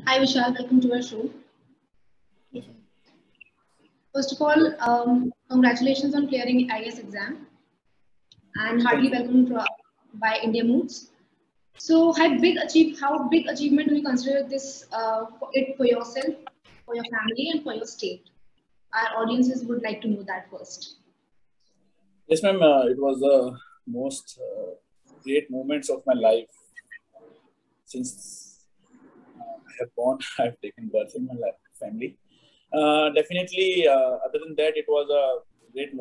Hi Vishal, welcome to our show. First of all, congratulations on clearing IAS exam and heartily Thank you. welcome by India Moods. So, how big achievement do you consider this for yourself, for your family, and for your state? Our audiences would like to know that first. Yes, ma'am. It was the most great moments of my life since I have born. I have taken birth in my family. Definitely. Other than that, it was a great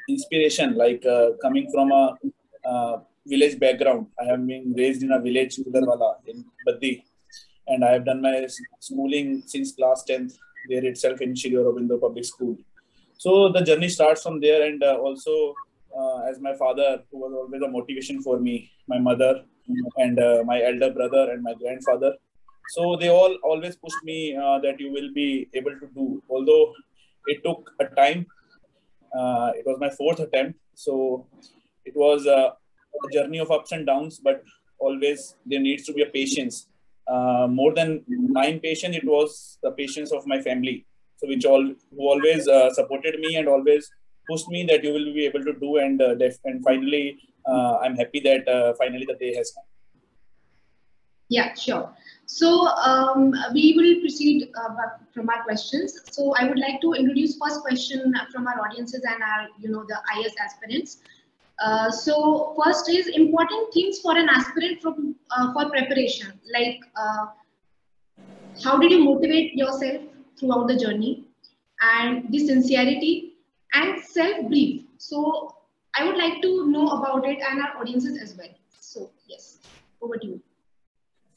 inspiration. Like coming from a village background, I have been raised in a village, Kudarwala in Baddi, and I have done my schooling since class 10th there itself in Shri Aurobindo Public School. So the journey starts from there, and also as my father, who was always a motivation for me, my mother, and my elder brother and my grandfather. So they all always pushed me that you will be able to do. Although it took a time, it was my fourth attempt, so it was a journey of ups and downs. But always there needs to be a patience. More than mine patience, it was the patience of my family. So who always supported me and always pushed me that you will be able to do. And finally, I'm happy that finally the day has come. Yeah, sure. So we will proceed from our questions. So I would like to introduce first question from our audiences and our, the IS aspirants. So first is important things for an aspirant for preparation. Like how did you motivate yourself throughout the journey, and the sincerity and self brief. So I would like to know about it and our audiences as well. So yes, over to you.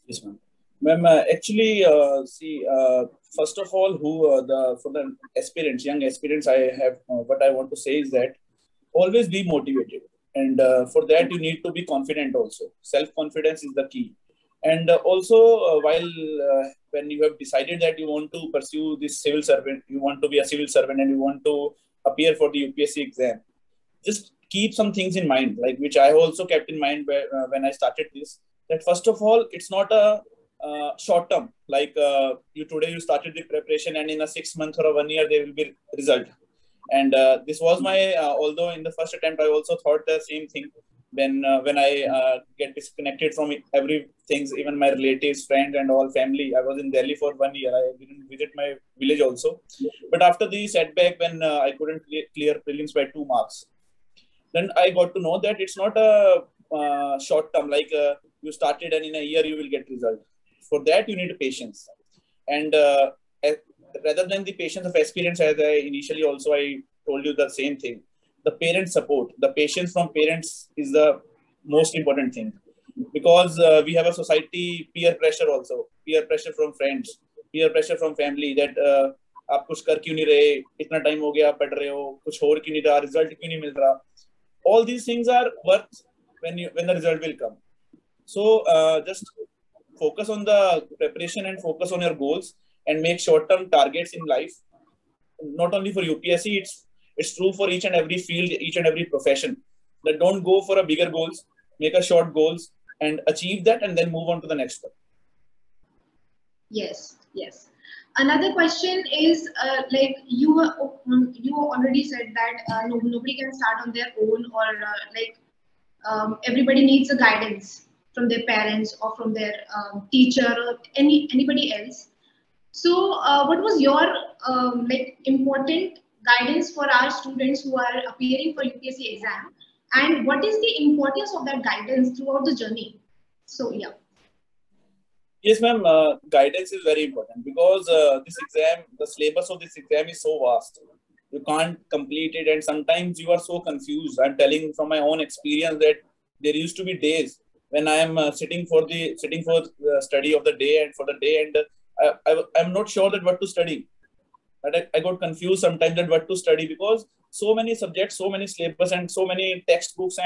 Yes, ma'am. Ma'am, actually, see, first of all, for the aspirants, young aspirants, I have what I want to say is that always be motivated, and for that you need to be confident also. Self confidence is the key, and also while when you have decided that you want to pursue this civil servant, you want to be a civil servant, and you want to appear for the UPSC exam, just keep some things in mind, like which I also kept in mind when I started this. That first of all, it's not a short term. Like you today you started the preparation, and in a 6 month or a 1 year there will be result. And this was my although in the first attempt I also thought the same thing. When I get disconnected from everything, even my relatives, friends, and all family. I was in Delhi for 1 year. I didn't visit my village also. But after the setback, when I couldn't clear prelims by 2 marks, then I got to know that it's not a short term, like you started and in a year you will get result. For that, you need patience. And rather than the patience of experience, as I initially also I told you the same thing, the parent support, the patience from parents is the most important thing. Because we have a society peer pressure also, peer pressure from friends, peer pressure from family that आप कुछ कर क्यों नहीं रहे, इतना time हो गया पढ़ रहे हो, कुछ हो क्यों नहीं रहा, रिजल्ट क्यों नहीं मिल रहा. All these things are worth when the result will come. So just focus on the preparation and focus on your goals and make short-term targets in life. Not only for UPSC, it's true for each and every field, each and every profession. That don't go for a bigger goals, make a short goals and achieve that, and then move on to the next one. Yes, yes. Another question is like you already said that nobody can start on their own, or everybody needs a guidance from their parents or from their teacher or anybody else. So what was your important guidance for our students who are appearing for UPSC exam, and what is the importance of that guidance throughout the journey? So yeah. Yes, ma'am. Guidance is very important because this exam, the syllabus of this exam is so vast. You can't complete it, and sometimes you are so confused. I'm telling from my own experience that there used to be days when I am sitting for the study of the day and for the day, and I'm not sure that what to study. That I got confused sometimes that what to study because so many subjects, so many syllabus, and so many textbooks,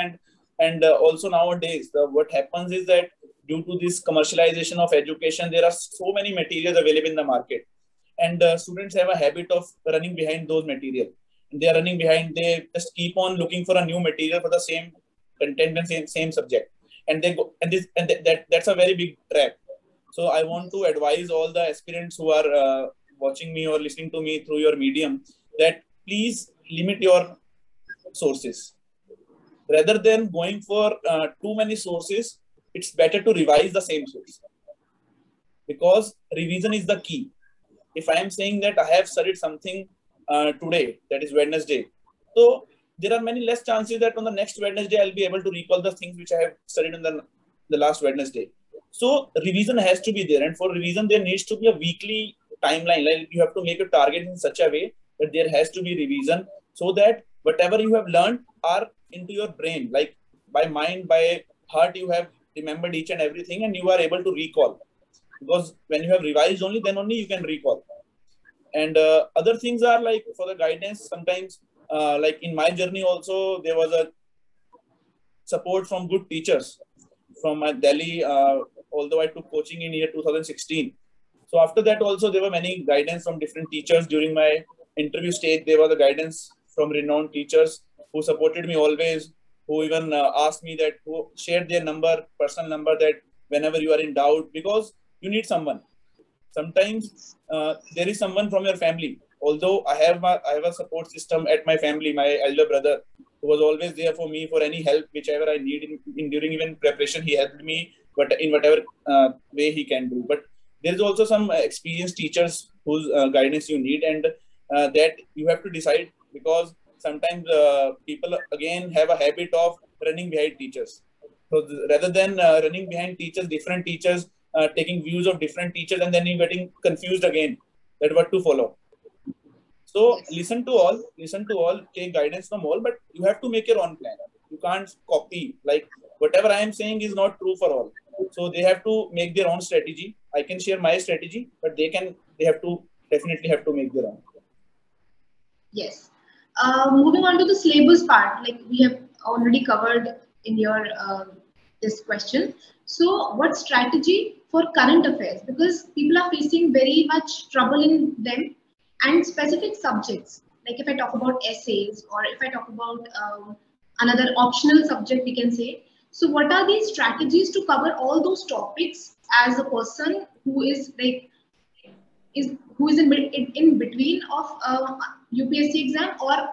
and also nowadays what happens is that due to this commercialization of education, there are so many materials available in the market, and students have a habit of running behind those material. They are running behind. They just keep on looking for a new material for the same content and same subject, and they go and that's a very big trap So I want to advise all the aspirants who are watching me or listening to me through your medium that please limit your sources. Rather than going for too many sources, it's better to revise the same source, because revision is the key. If I am saying that I have studied something today, that is Wednesday, so there are many less chances that on the next Wednesday I'll be able to recall the things which I have studied in the last Wednesday. So revision has to be there, and for revision there needs to be a weekly timeline. Like you have to make a target in such a way that there has to be revision, so that whatever you have learned are into your brain, like by mind, by heart, you have remembered each and everything, and you are able to recall. Because when you have revised only, then only you can recall. And other things are like for the guidance. Sometimes, like in my journey also, there was a support from good teachers from my Delhi. Although I took coaching in year 2016, so after that also there were many guidance from different teachers during my interview stage. There was the guidance from renowned teachers who supported me always, who even asked me that, who shared their number, personal number, that whenever you are in doubt, because you need someone. Sometimes there is someone from your family. Although I have a support system at my family, my elder brother, who was always there for me for any help, whichever I need in during even preparation. He helped me, but in whatever way he can do. But there is also some experienced teachers whose guidance you need, and that you have to decide, because sometimes people again have a habit of running behind teachers. So rather than running behind teachers, different teachers, taking views of different teachers, and then you're getting confused again that what to follow. So Yes. listen to all, take guidance from all, but you have to make your own plan. You can't copy, like whatever I am saying is not true for all. So they have to make their own strategy. I can share my strategy, but they have to definitely have to make their own. Yes. Moving on to the syllabus part, like we have already covered in your this question. So, what strategy for current affairs? Because people are facing very much trouble in them and specific subjects. Like if I talk about essays, or if I talk about another optional subject, we can say. So, what are these strategies to cover all those topics as a person who is like who is in between of UPSC exam or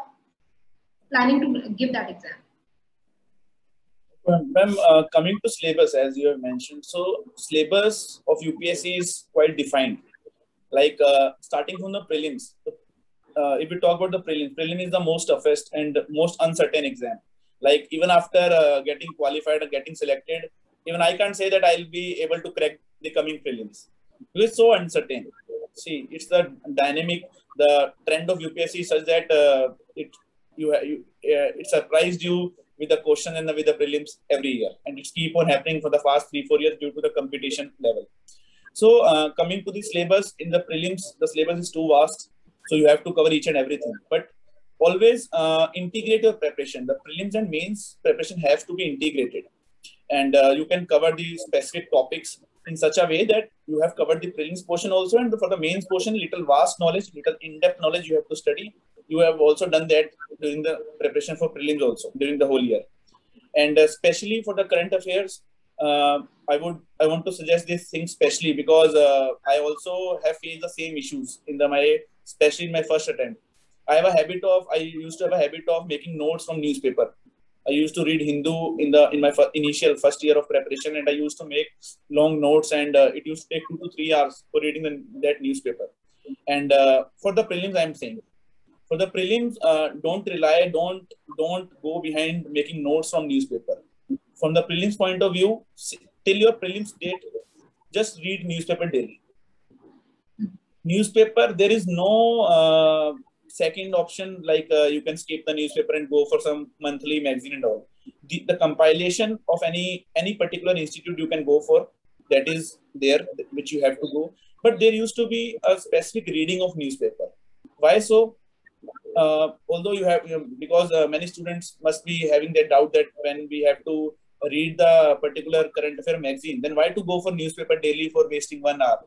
planning to give that exam? Ma'am, coming to syllabus, as you have mentioned, so syllabus of UPSC is quite defined. Like starting from the prelims. If we talk about the prelim is the most toughest and most uncertain exam. Like even after getting qualified or getting selected, even I can't say that I'll be able to crack the coming prelims. It's so uncertain. See, it's the dynamic, the trend of UPSC is such that it surprised you with the question and with the prelims every year, and it's keep on happening for the past 3-4 years due to the competition level. So coming to the syllabus, in the prelims, the syllabus is too vast, so you have to cover each and everything. But always integrate your preparation. The prelims and mains preparation have to be integrated, and you can cover the specific topics in such a way that you have covered the prelims portion also, and for the mains portion, little vast knowledge, little in-depth knowledge you have to study. You have also done that during the preparation for prelims also during the whole year, and especially for the current affairs. I want to suggest this thing specially because I also have faced the same issues in especially in my first attempt. I used to have a habit of making notes from newspaper. I used to read Hindu in my initial first year of preparation, and I used to make long notes, and it used to take 2 to 3 hours for reading that newspaper. And for the prelims, I'm saying, for the prelims, don't go behind making notes from newspaper. From the prelims point of view, till your prelims date, just read newspaper daily. Newspaper, there is no second option, like you can skip the newspaper and go for some monthly magazine and all. The compilation of any particular institute you can go for, that is there, which you have to go. But there used to be a specific reading of newspaper. Why so? Although because many students must be having that doubt that when we have to read the particular current affair magazine, then why to go for newspaper daily for wasting 1 hour?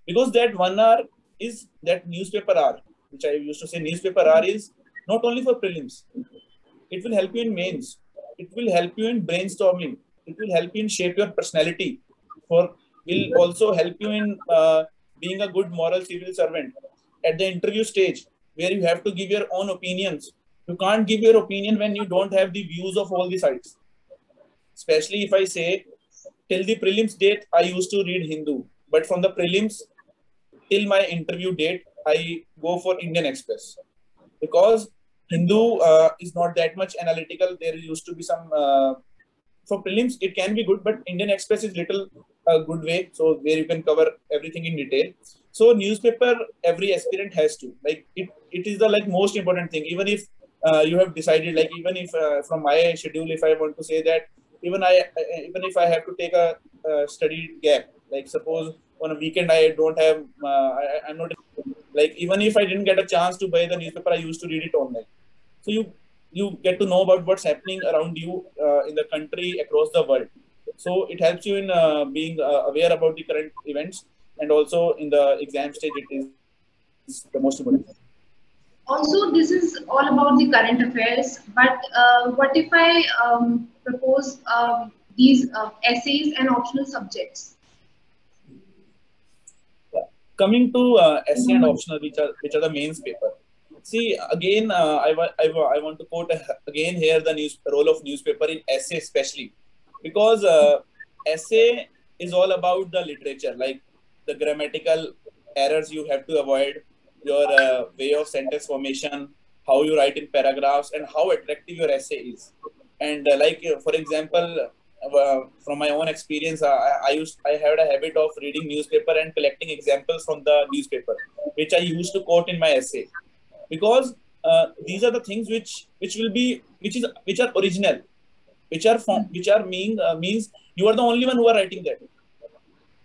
Because that 1 hour is that newspaper hour, which I used to say newspaper hour is not only for prelims. It will help you in mains. It will help you in brainstorming. It will help you in shape your personality for will also help you in being a good moral civil servant. At the interview stage, where you have to give your own opinions, you can't give your opinion when you don't have the views of all the sides. Especially if I say, till the prelims date, I used to read Hindu, but from the prelims till my interview date, I go for Indian Express because Hindu is not that much analytical. There used to be some for prelims it can be good, but Indian Express is little good way, so where you can cover everything in detail. So newspaper every aspirant has to like it. It is the like most important thing. Even if you have decided, like even if from my schedule, if I want to say that even if I have to take a study gap, like suppose on a weekend I don't have I'm not like even if I didn't get a chance to buy the newspaper, I used to read it online. So you get to know about what's happening around you in the country across the world. So it helps you in being aware about the current events, and also in the exam stage, it is the most important. Also, this is all about the current affairs, but what if I propose these essays and optional subjects? Coming to essay and optional, which are the mains paper. See again, I want to quote again here the role of newspaper in essay especially, because essay is all about the literature, like the grammatical errors you have to avoid, your way of sentence formation, how you write in paragraphs, and how attractive your essay is. And for example, from my own experience, I had a habit of reading newspaper and collecting examples from the newspaper, which I used to quote in my essay, because these are the things which are original, which are means you are the only one who are writing that.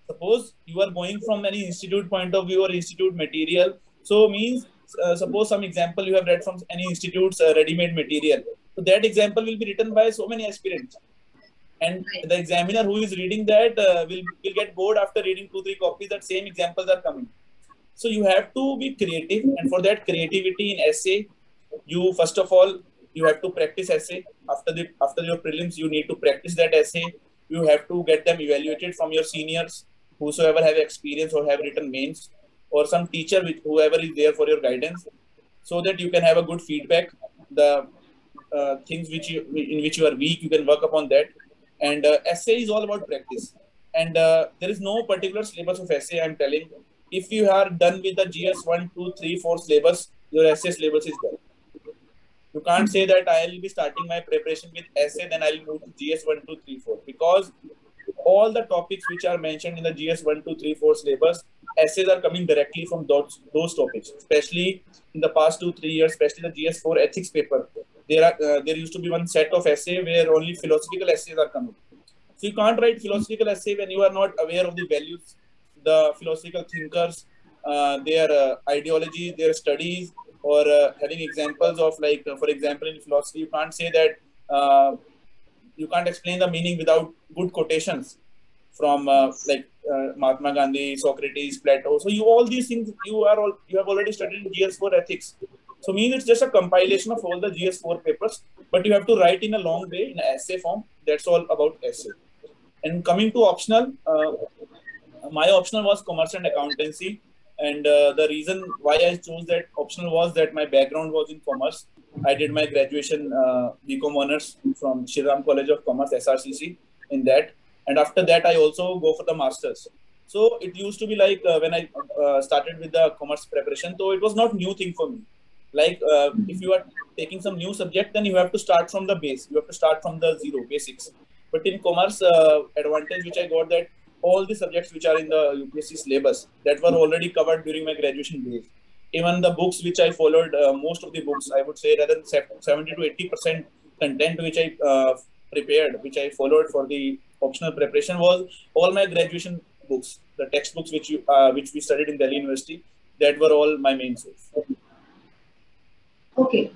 Suppose you are going from any institute point of view or institute material, so means suppose some example you have read from any institute's ready-made material, so that example will be written by so many aspirants, and the examiner who is reading that will get bored after reading 2-3 copies that same examples are coming. So you have to be creative, and for that creativity in essay, you first of all you have to practice essay. After your prelims, you need to practice that essay. You have to get them evaluated from your seniors, whosoever have experience or have written mains, or some teacher whoever is there for your guidance, so that you can have a good feedback. The things in which you are weak, you can work upon that. And essay is all about practice, and there is no particular syllabus of essay. I'm telling, if you are done with the GS 1, 2, 3, 4 syllabus, your essay syllabus is done. You can't say that I'll be starting my preparation with essay, then I'll move to GS 1, 2, 3, 4, because all the topics which are mentioned in the GS 1, 2, 3, 4 syllabus, essays are coming directly from those topics. Especially in the past 2-3 years, especially the GS 4 ethics paper, there used to be one set of essay where only philosophical essays are coming. So you can't write philosophical essay when you are not aware of the values, the philosophical thinkers, their ideology, their studies, or having examples of for example, in philosophy, you can't say that you can't explain the meaning without good quotations from Mahatma Gandhi, Socrates, Plato. So all these things you have already studied in GS4 ethics. So means it's just a compilation of all the GS4 papers, but you have to write in a long way in essay form. That's all about essay. And coming to optional, my optional was commerce and accountancy. And the reason why I chose that optional was that my background was in commerce. I did my graduation BCom honors from Shri Ram College of Commerce, SRCC, in that. And after that, I also go for the masters. So it used to be like when I started with the commerce preparation, so it was not new thing for me. Like if you are taking some new subject, then you have to start from the base. You have to start from the zero, basics. But in commerce, advantage which I got that all the subjects which are in the UPSC syllabus that were already covered during my graduation days. Even the books which I followed, most of the books, I would say rather than 70 to 80% content which I prepared, which I followed for the optional preparation, was all my graduation books, the textbooks which we studied in Delhi University. That were all my main source. Okay.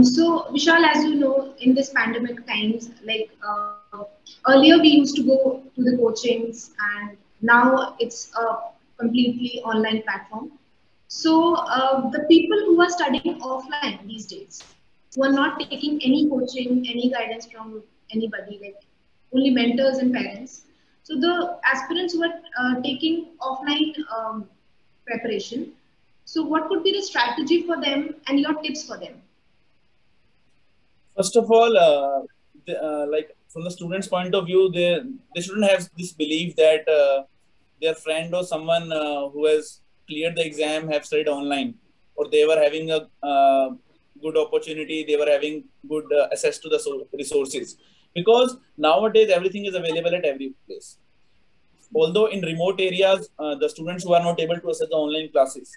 So Vishal, as you know, in this pandemic times, like earlier we used to go to the coachings, and now it's a completely online platform. So the people who are studying offline these days, who are not taking any coaching, any guidance from anybody, like only mentors and parents. So the aspirants who are taking offline preparation, so what could be the strategy for them and your tips for them? First of all, like from the student's point of view, they shouldn't have this belief that their friend or someone who has cleared the exam have studied online, or they were having a good opportunity, they were having good access to the resources. Because nowadays everything is available at every place. Although in remote areas, the students who are not able to access the online classes,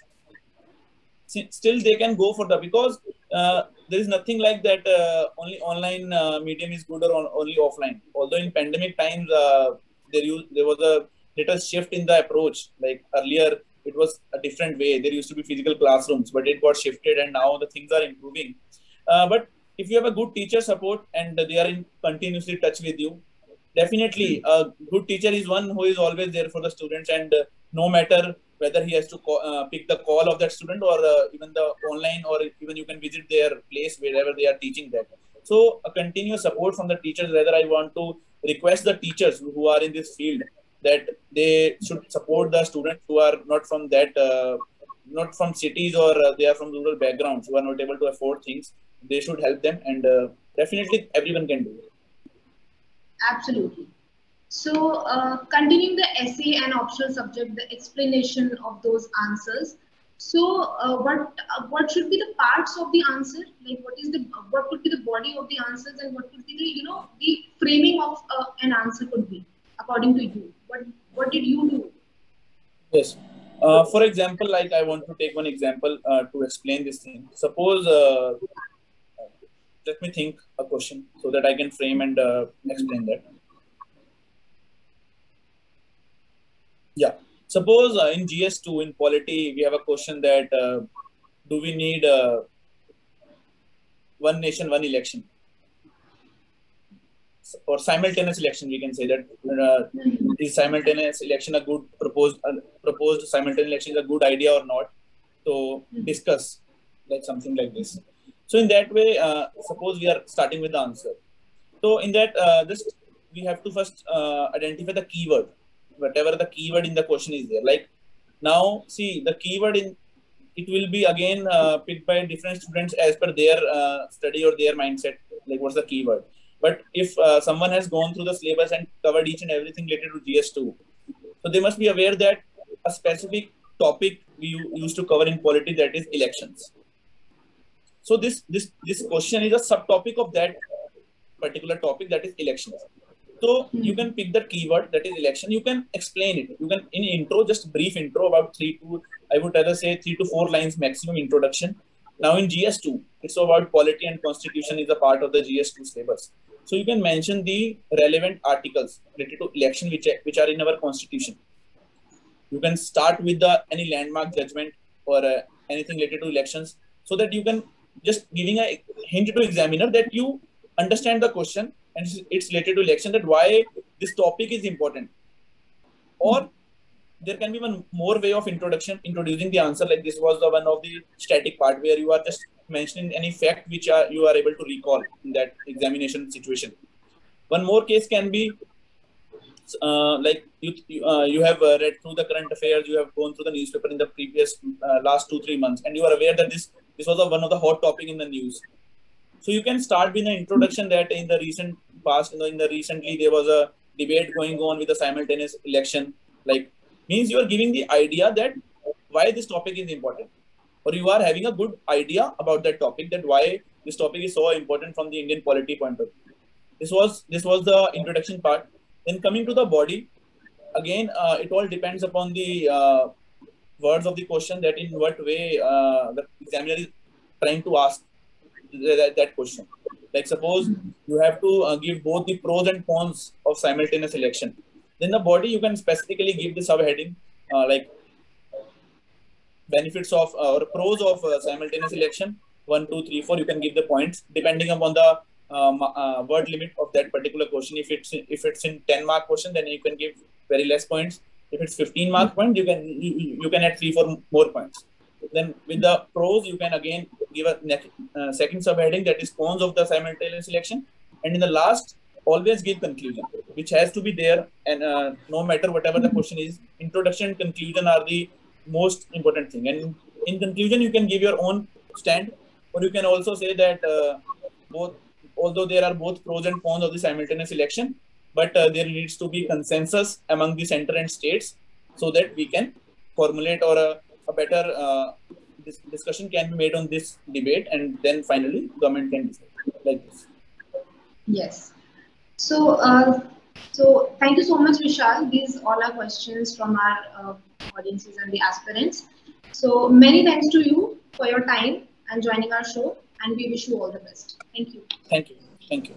still they can go for the, because there is nothing like that only online medium is good or only offline. Although in pandemic times there was a little shift in the approach. Like earlier it was a different way, there used to be physical classrooms, but it got shifted and now the things are improving. But if you have a good teacher support and they are in continuously touch with you, definitely a good teacher is one who is always there for the students, and no matter whether he has to pick the call of that student, or even the online, or even you can visit their place wherever they are teaching that. So a continuous support from the teachers. Rather, I want to request the teachers who are in this field that they should support the students who are not from that not from cities, or they are from rural backgrounds who are not able to afford things. They should help them, and definitely everyone can do it. Absolutely. So, continuing the essay and optional subject, the explanation of those answers. So, what should be the parts of the answer? Like, what could be the body of the answers, and what could be the the framing of an answer could be according to you? What did you do? Yes. For example, like I want to take one example to explain this thing. Suppose, let me think a question so that I can frame and explain that. Yeah. Suppose in GS2 in polity, we have a question that do we need one nation, one election? Or simultaneous election, we can say that is simultaneous election a good proposed simultaneous election is a good idea or not? So discuss like something like this. So in that way, suppose we are starting with the answer. So in that, just we have to first identify the keyword, whatever the keyword in the question is there. Like now, see the keyword in it will be again picked by different students as per their study or their mindset. Like what's the keyword? But if someone has gone through the syllabus and covered each and everything related to GS2, so they must be aware that a specific topic we used to cover in polity, that is elections. So this question is a subtopic of that particular topic, that is elections. So you can pick the keyword, that is election. You can explain it. You can in intro, just brief intro about 3 to 4 lines maximum introduction. Now in GS2, it's about polity and constitution is a part of the GS2 syllabus. So you can mention the relevant articles related to election which are in our constitution. You can start with the any landmark judgment or anything related to elections, so that you can just giving a hint to examiner that you understand the question and it's related to election, that why this topic is important. Or there can be one more way of introducing the answer, like this was the one of the static part where you are just mentioning any fact which you are able to recall in that examination situation. One more case can be like you have read through the current affairs, you have gone through the newspaper in the previous last 2-3 months, and you are aware that this was one of the hot topic in the news. So you can start with an introduction that in the recent past, recently there was a debate going on with the simultaneous election. Like means you are giving the idea that why this topic is important, or you are having a good idea about that topic, that why this topic is so important from the Indian polity point of view. This was the introduction part. Then coming to the body, again it all depends upon the words of the question, that in what way the examiner is trying to ask that question. Like suppose you have to give both the pros and cons of simultaneous election. Then the body you can specifically give the subheading like benefits of or pros of simultaneous election 1, 2, 3, 4. You can give the points depending upon the word limit of that particular question. If it's in 10-mark question, then you can give very less points. If it's 15-mark point, you can add 3-4 more points. Then with the pros, you can again give a second subheading, that is cons of the simultaneous election. And in the last, always give conclusion, which has to be there. And no matter whatever the question is, introduction and conclusion are the most important thing. And in conclusion, you can give your own stand, or you can also say that both, although there are both pros and cons of the simultaneous election, but there needs to be consensus among the center and states so that we can formulate, or a better discussion can be made on this debate, and then finally government can decide like this. Yes. So, so thank you so much, Vishal. These all are questions from our audiences and the aspirants. So many thanks to you for your time and joining our show, and we wish you all the best. Thank you. Thank you. Thank you.